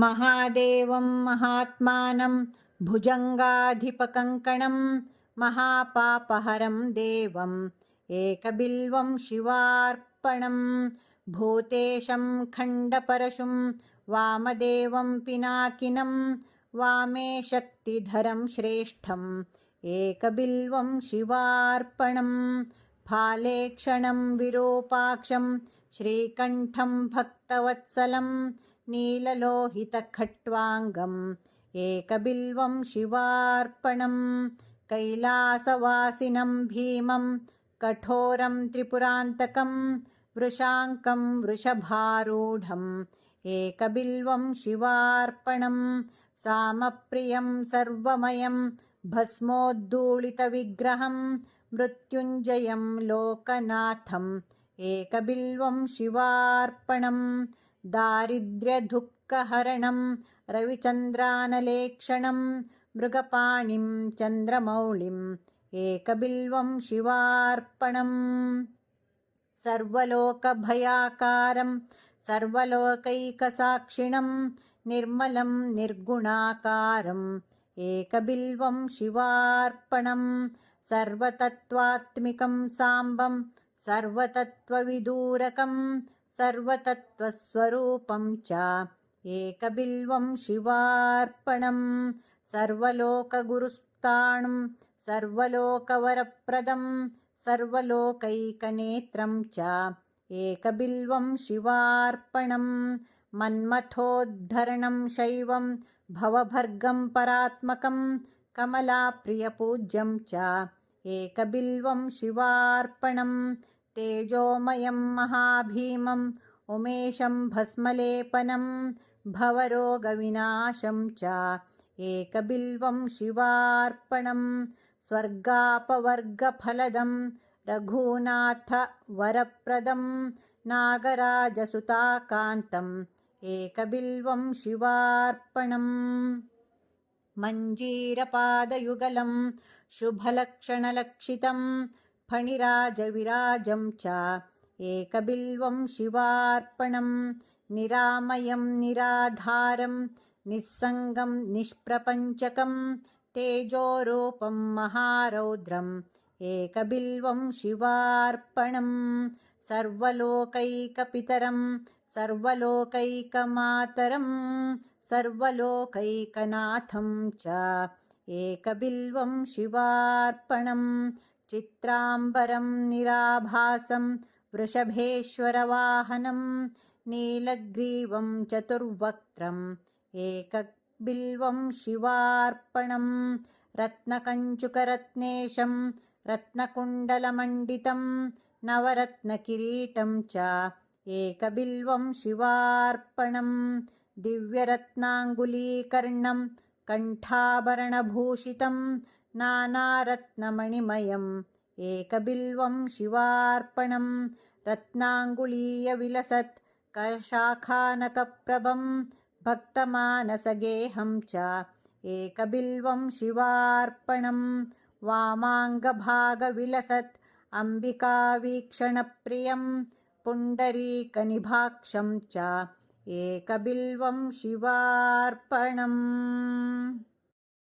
महादेवं महात्मानं भुजङ्गाधिपकङ्कणं महापापहरं देवम् एकबिल्वं शिवार्पणम् भूतेशं खण्डपरशुं वामदेवं पिनाकिनं वामे शक्तिधरं श्रेष्ठम् एकबिल्वं शिवार्पणम् फाले क्षणं विरूपाक्षं श्रीकण्ठं भक्तवत्सलं नीललोहितखट्वाङ्गम् एकबिल्वं शिवार्पणम् कैलासवासिनं भीमं कठोरं त्रिपुरान्तकं वृषाङ्कं वृषभारूढम् एकबिल्वं शिवार्पणम् सामप्रियं सर्वमयं भस्मोद्धूलितविग्रहं मृत्युञ्जयं लोकनाथम् एकबिल्वं शिवार्पणम् दारिद्र्यदुःखहरणं रविचन्द्रानलेक्षणं मृगपाणिं चन्द्रमौळिम् एकबिल्वं शिवार्पणम् सर्वलोकभयाकारं सर्वलोकैकसाक्षिणं निर्मलं निर्गुणाकारम् एकबिल्वं शिवार्पणम् सर्वतत्त्वात्मिकं साम्बं सर्वतत्त्वविदूरकं सर्वतत्त्वस्वरूपं च एकबिल्वं शिवार्पणम् सर्वलोकगुरुस्ताणुं सर्वलोकवरप्रदं सर्वलोकैकनेत्रं च एकबिल्वं शिवार्पणम् मन्मथोद्धरणं शैवं भवभर्गं परात्मकं कमलाप्रियपूज्यं च एकबिल्वं शिवार्पणम् तेजोमयं महाभीमम् उमेशं भस्मलेपनं भवरोगविनाशं च एकबिल्वं शिवार्पणम् स्वर्गापवर्गफलदं रघुनाथवरप्रदं नागराजसुताकान्तम् एकबिल्वं शिवार्पणम् मञ्जीरपादयुगलं शुभलक्षणलक्षितं फणिराजविराजं च एकबिल्वं शिवार्पणम् निरामयं निराधारं निस्सङ्गं निष्प्रपञ्चकं तेजोरूपं महारौद्रम् एकबिल्वं शिवार्पणम् सर्वलोकैकपितरं सर्वलोकैकमातरं सर्वलोकैकनाथं च एकबिल्वं शिवार्पणम् चित्राम्बरं निराभासं वृषभेश्वरवाहनं नीलग्रीवं चतुर्वक्त्रम् एकबिल्वं शिवार्पणम् रत्नकञ्चुकरत्नेशं रत्नकुण्डलमण्डितं नवरत्नकिरीटं च एकबिल्वं शिवार्पणम् दिव्यरत्नाङ्गुलीकर्णं कण्ठाभरणभूषितं नानारत्नमणिमयम् एकबिल्वं शिवार्पणम् रत्नाङ्गुलीयविलसत् करशाखानकप्रभं भक्तमानसगेहं च एकबिल्वं शिवार्पणम् वामाङ्गभागविलसत् अम्बिकावीक्षणप्रियं पुण्डरीकनिभाक्षं च एकबिल्वं शिवार्पणम्।